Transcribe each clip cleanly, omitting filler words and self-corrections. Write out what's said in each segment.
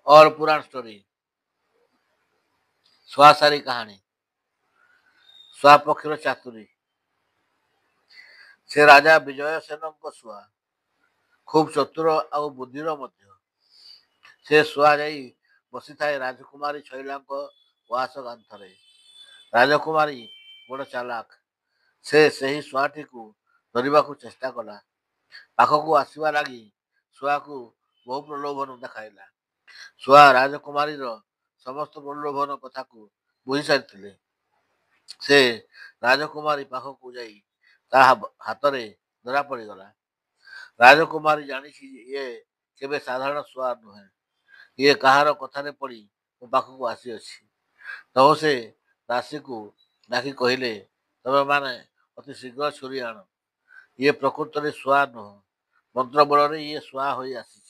और पुराण स्टोरी सुहासारी कहानी सुहा पक्षीर चातुरी से राजा विजय सेन सुहा खूब चतुर आउ बुद्धिर मध्य से सुहा जाई बसी थाए राजकुमारी शैला उआस कांथरे राजकुमारी बड़ चालाक से सही सुहाटी को धरने को चेष्टा कला पाखक आसवा लगी सुहा को बहु प्रलोभन देखाइला सुहा राजकुमारी समस्त प्रलोभन कथा को बुझी सारी से राजकुमारी पाखक जाई ता हाथ में धरा पड़गला राजकुमारी जानी ये केवे साधारण सुहा नुहे ये कहार कथार पड़ी मो पाखक आसी अच्छी तो से दासी को डाकी कहले तमे माने अति शीघ्र छुरी आण ये प्रकृत में सुहा नुह मंत्र बल ये सुहा हो आसी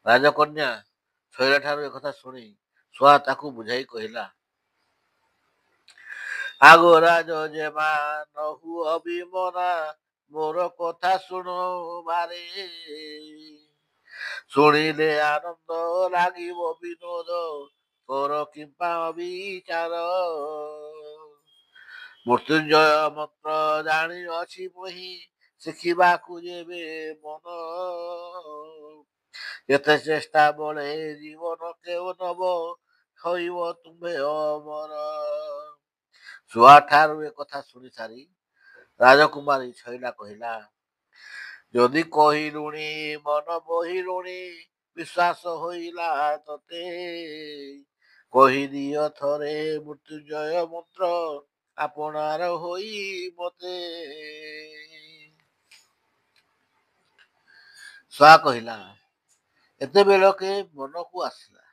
राजकन्या शैला ठार एक शुणी सुहा ताकू बुझाई कहला आगो राज जेमा नहु अभिमना मोर कथा शुणु बारे शुणिले आनंद लागिब विनोद कर किंपा विचार मृत्युंजय मंत्र जानी अछि मोहि शिखिबाकु जेबे मन यथे चेष्टा बले जीवन केव नब हईब तुम्हे अमर सुहा ठारू ए कथा शुणी सारी राजकुमारी शैला कहला जदि कहिलुणी मन बहिलुणी विश्वास होइला तते कहिदिय थरे मृत्युंजय मंत्र आपणार होई मते सुहा कहला एते बेलके मन को आसला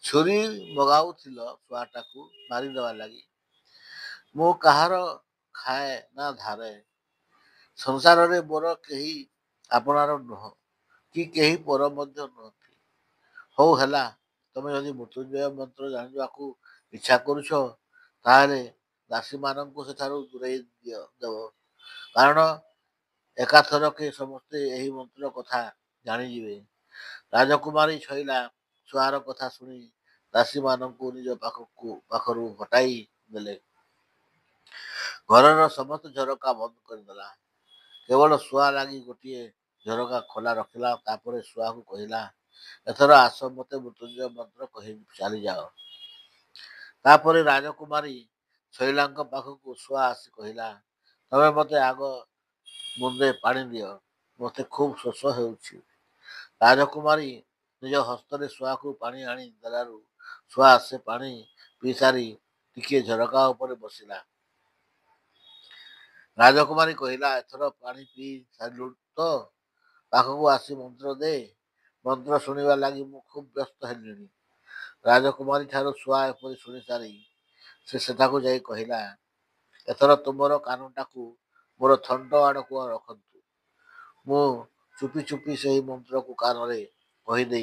छुरी मगाउथिल सुहाटा को मारिदेवा लगी मु कहार खाए ना धारे संसार रे मोर केही आपणार नुह कि केही पर मध्य नुहति हौ हैला तमे यदि मृत्युंजय मंत्र जानिबाकू इच्छा करुछ ताहले दासी माननकू सेठारु दूरेई देव कारण एकाथर के समस्ते यही मंत्र कथा जानिजिबे राजकुमारी शैला सुहार कथा शुणी दासी माननकू निज पाखरु हटाई देले घर समस्त झरका बंद करदेला केवल सुहा लगी गोटे झरका खोला रखिला तापर सुहा को कहला एथर आस मते मृत्युंजय मंत्र कहि चली जाओ तापर राजकुमारी शैला पाखक सुहा आसी कहला तमे मते आग मुंदे पानी दियो मते खूब शोष हेउछि राजकुमारी निज हस्तरे सुहा को पानी आनी देलारू सुहा से पानी पी सारी टिके झरका ऊपर बसिला राजकुमारी कहला एथर पानी पी सारू तो पाखक आसी मंत्र दे मंत्र शुणवा लगी मु खूब व्यस्त हेलिनी राजकुमारी ठार सुहा एपरी शुणी सारी से सेठाकू जाई कहला एथर तुमर कानटाकू मोर थंड आड़क रखंतु मु चुपी चुपी से ही मंत्र को कान रे कहीदे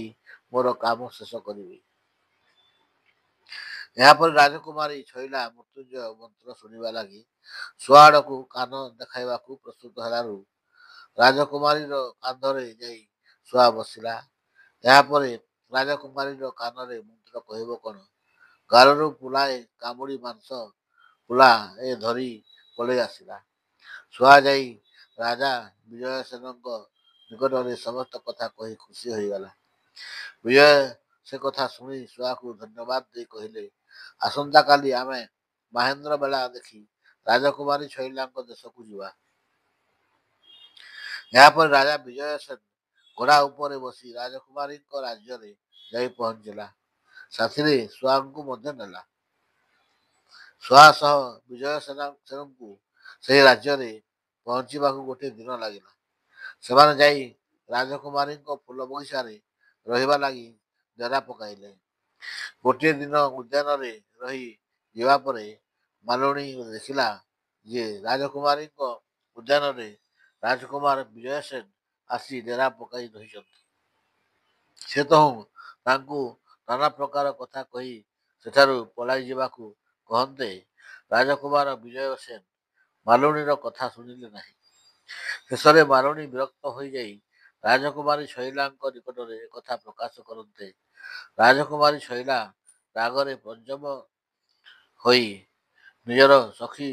मोर काम शेष करी यापर राजकुमारी शैला मृत्युंजय मंत्र शुणवा लगी सुहाड़ को कान देखा प्रस्तुत हेलारू राजकुमारी कांधरे जाई सुहा बसिला यापर राजकुमारी कान रे मंत्र कहब कौन गारु पुलाए कामुड़ी मांस पुला ए धरी पलि आसला सुहा जाई राजा विजय सेन निकट में समस्त कथा कही खुशी हो गला विजय से कथा शुणी सुहा को धन्यवाद दे कहले आसंता काली आमे महेंद्र बेला देखी राजकुमारी शैला देश को जीवा यापर राजा विजय सेन घोड़ा ऊपर बसी राजकुमारी राज्य रे जाई पहुंचला साथी सुहा को मध्य नेला सुहा सह विजय सेन को से राज्य रे पहुंचवा गोटे दिन लगिला सेमाने जाई राजकुमारी फूल बगीचा रे रहिबा लगी डेरा पकाइले गोटे दिन उद्यान रे रही जीवा परे मालुणी देखिला जे राजकुमारी उद्यान रे राजकुमार विजय सेन आसी डेरा पकाई रही से तो तांकू नाना प्रकार कथा कही सेठारु पलाई जीवाकू कहते राजकुमार विजय सेन मालुणीर कथा शुणिले नहीं शेषे मालुणी विरक्त हो जाई ରାଜକୁମାରୀ ଶୈଳାଙ୍କ ନିକଟରେ ଏକଥା ପ୍ରକାଶ କରନ୍ତେ ରାଜକୁମାରୀ ଶୈଳା ରାଗରେ ପଞ୍ଚମ ହୋଇ ନିଜର ସଖୀ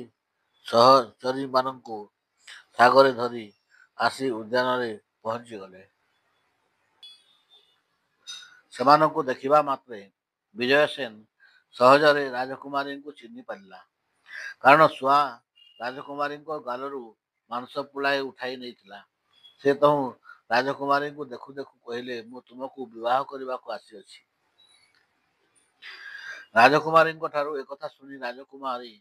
ସହଚରୀମାନଙ୍କୁ ସାଗରେ ଧରି ଆସି ଉଦ୍ୟାନରେ ପହଞ୍ଚିଗଲେ। ସେମାନଙ୍କୁ ଦେଖିବା ମାତ୍ରେ ବିଜୟସେନ ସହଜରେ ରାଜକୁମାରୀଙ୍କୁ ଚିହ୍ନି ପାରିଲା। କାରଣ ଶୁଆ ରାଜକୁମାରୀଙ୍କ ଗାଲରୁ ମାଂସ ପୁଳାଏ ଉଠାଇ ନେଇଥିଲା। ସେ ତହୁଁ ରାଜକୁମାରୀଙ୍କୁ ଦେଖୁ ଦେଖୁ କହିଲେ, ମୁଁ ତୁମକୁ ବିବାହ କରିବାକୁ ଆସିଅଛି। ରାଜକୁମାରୀଙ୍କ ଠାରୁ ଏକଥା ଶୁଣି ରାଜକୁମାରୀ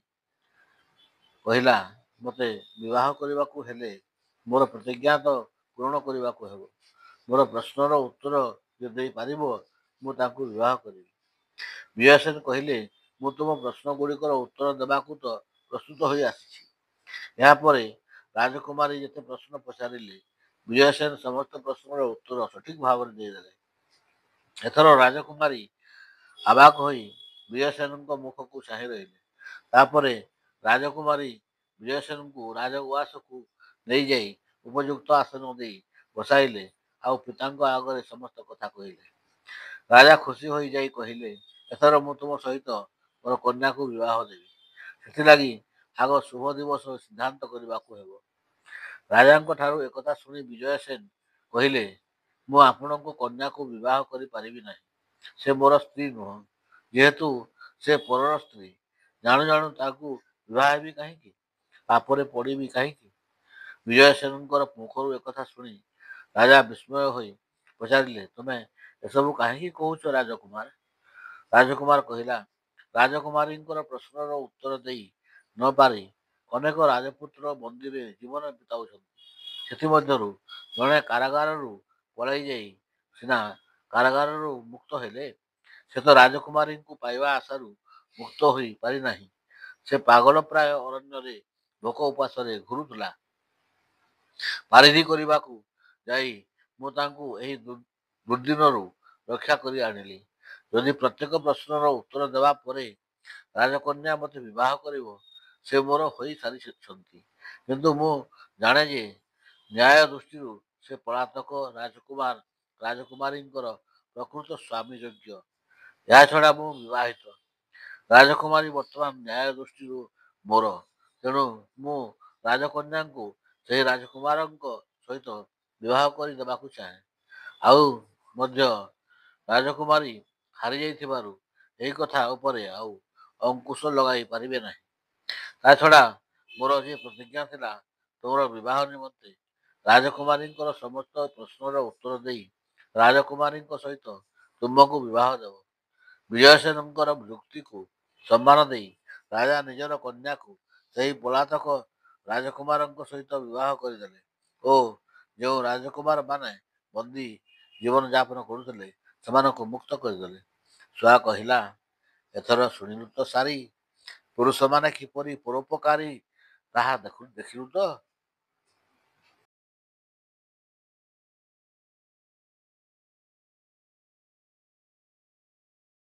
କହିଲା, ମୋତେ ବିବାହ କରିବାକୁ ହେଲେ ମୋର ପ୍ରତିଜ୍ଞା ତ ପୂରଣ କରିବାକୁ ହେବ। ମୋର ପ୍ରଶ୍ନର ଉତ୍ତର ଯେ ଦେଇପାରିବ, ମୁଁ ତାଙ୍କୁ ବିବାହ କରିବି। ବିଜୟସେନ କହିଲେ, ମୁଁ ତୁମ ପ୍ରଶ୍ନଗୁଡ଼ିକର ଉତ୍ତର ଦେବାକୁ ତ ପ୍ରସ୍ତୁତ ହୋଇ ଆସିଛି। ଏହାପରେ ରାଜକୁମାରୀ ଯେତେ ପ୍ରଶ୍ନ ପଚାରିଲେ, ବିଜୟସେନ ସମସ୍ତ ପ୍ରଶ୍ନର ଉତ୍ତର ସଠିକ ଭାବରେ ଦେଇଦେଲେ। ଏଥର ରାଜକୁମାରୀ ଅବାକ୍ ହୋଇ ବିଜୟସେନଙ୍କ ମୁଖକୁ ଚାହିଁ ରହିଲେ। ତାପରେ ରାଜକୁମାରୀ ବିଜୟସେନଙ୍କୁ ରାଜଉଆସକୁ ନେଇଯାଇ ଉପଯୁକ୍ତ ଆସନ ଦେଇ ବସାଇଲେ ଆଉ ପିତାଙ୍କ ଆଗରେ ସମସ୍ତ କଥା କହିଲେ। ରାଜା ଖୁସି ହୋଇଯାଇ କହିଲେ, ଏଥର ମୁଁ ତୁମ ସହିତ ମୋର କନ୍ୟାକୁ ବିବାହ ଦେବି। ସେଥିଲାଗି ଆଗ ଶୁଭ ଦିବସ ସିଦ୍ଧାନ୍ତ କରିବାକୁ ହେବ। ରାଜାଙ୍କ ଠାରୁ ଏକଥା ଶୁଣି ବିଜୟସେନ କହିଲେ, ମୁଁ ଆପଣଙ୍କ କନ୍ୟାକୁ ବିବାହ କରିପାରିବି ନାହିଁ। ସେ ମୋର ସ୍ତ୍ରୀ ନୁହଁ। ଯେହେତୁ ସେ ପରର ସ୍ତ୍ରୀ, ଜାଣୁ ଜାଣୁ ତାକୁ ବିବାହ ହେବି କାହିଁକି? ପାପରେ ପଡ଼ିବି କାହିଁକି? ବିଜୟସେନଙ୍କର ମୁଖରୁ ଏକଥା ଶୁଣି ରାଜା ବିସ୍ମୟ ହୋଇ ପଚାରିଲେ, ତୁମେ ଏସବୁ କାହିଁକି କହୁଛ ରାଜକୁମାର? ରାଜକୁମାର କହିଲା, ରାଜକୁମାରୀଙ୍କର ପ୍ରଶ୍ନର ଉତ୍ତର ଦେଇ ନ ପାରି ଅନେକ ରାଜପୁତ୍ର ବନ୍ଦୀରେ ଜୀବନ ବିତାଉଛନ୍ତି। ସେଥିମଧ୍ୟରୁ ଜଣେ କାରାଗାରରୁ ପଳାଇ ଯାଇ ସିନା କାରାଗାରରୁ ମୁକ୍ତ ହେଲେ, ସେ ତ ରାଜକୁମାରୀଙ୍କୁ ପାଇବା ଆଶାରୁ ମୁକ୍ତ ହୋଇ ପାରିନାହିଁ। ସେ ପାଗଳପ୍ରାୟ ଅରଣ୍ୟରେ ଭୋକ ଉପାସରେ ଘୂରୁଥିଲା। ପାରିଧି କରିବାକୁ ଯାଇ ମୁଁ ତାଙ୍କୁ ଏହି ଦୁର୍ଦ୍ଦିନରୁ ରକ୍ଷା କରି ଆଣିଲି। ଯଦି ପ୍ରତ୍ୟେକ ପ୍ରଶ୍ନର ଉତ୍ତର ଦେବା ପରେ ରାଜକନ୍ୟା ମୋତେ ବିବାହ କରିବ, ସେ ମୋର ହୋଇ ସାରିଛନ୍ତି। କିନ୍ତୁ ମୁଁ ଜାଣେ ଯେ ନ୍ୟାୟ ଦୃଷ୍ଟିରୁ ସେ ପଳାତକ ରାଜକୁମାର ରାଜକୁମାରୀଙ୍କର ପ୍ରକୃତ ସ୍ୱାମୀ ଯୋଗ୍ୟ। ଏହାଛଡ଼ା ମୁଁ ବିବାହିତ। ରାଜକୁମାରୀ ବର୍ତ୍ତମାନ ନ୍ୟାୟ ଦୃଷ୍ଟିରୁ ମୋର। ତେଣୁ ମୁଁ ରାଜକନ୍ୟାଙ୍କୁ ସେହି ରାଜକୁମାରଙ୍କ ସହିତ ବିବାହ କରି ଦେବାକୁ ଚାହେଁ। ଆଉ ମଧ୍ୟ ରାଜକୁମାରୀ ହାରିଯାଇଥିବାରୁ ଏହି କଥା ଉପରେ ଆଉ ଅଙ୍କୁଶ ଲଗାଇ ପାରିବେ ନାହିଁ। ତା ଛଡ଼ା ମୋର ଯେ ପ୍ରତିଜ୍ଞା ଥିଲା, ତୁମର ବିବାହ ନିମନ୍ତେ ରାଜକୁମାରୀଙ୍କର ସମସ୍ତ ପ୍ରଶ୍ନର ଉତ୍ତର ଦେଇ ରାଜକୁମାରୀଙ୍କ ସହିତ ତୁମକୁ ବିବାହ ଦେବ। ବିଜୟସେନଙ୍କର ଯୁକ୍ତିକୁ ସମ୍ମାନ ଦେଇ ରାଜା ନିଜର କନ୍ୟାକୁ ସେହି ପଳାତକ ରାଜକୁମାରଙ୍କ ସହିତ ବିବାହ କରିଦେଲେ ଓ ଯେଉଁ ରାଜକୁମାରମାନେ ବନ୍ଦୀ ଜୀବନଯାପନ କରୁଥିଲେ, ସେମାନଙ୍କୁ ମୁକ୍ତ କରିଦେଲେ। ଶୁଆ କହିଲା, ଏଥର ଶୁଣିଲୁ ତ ସାରି, ପୁରୁଷମାନେ କିପରି ପରୋପକାରୀ ତାହା ଦେଖିଲୁ ତ?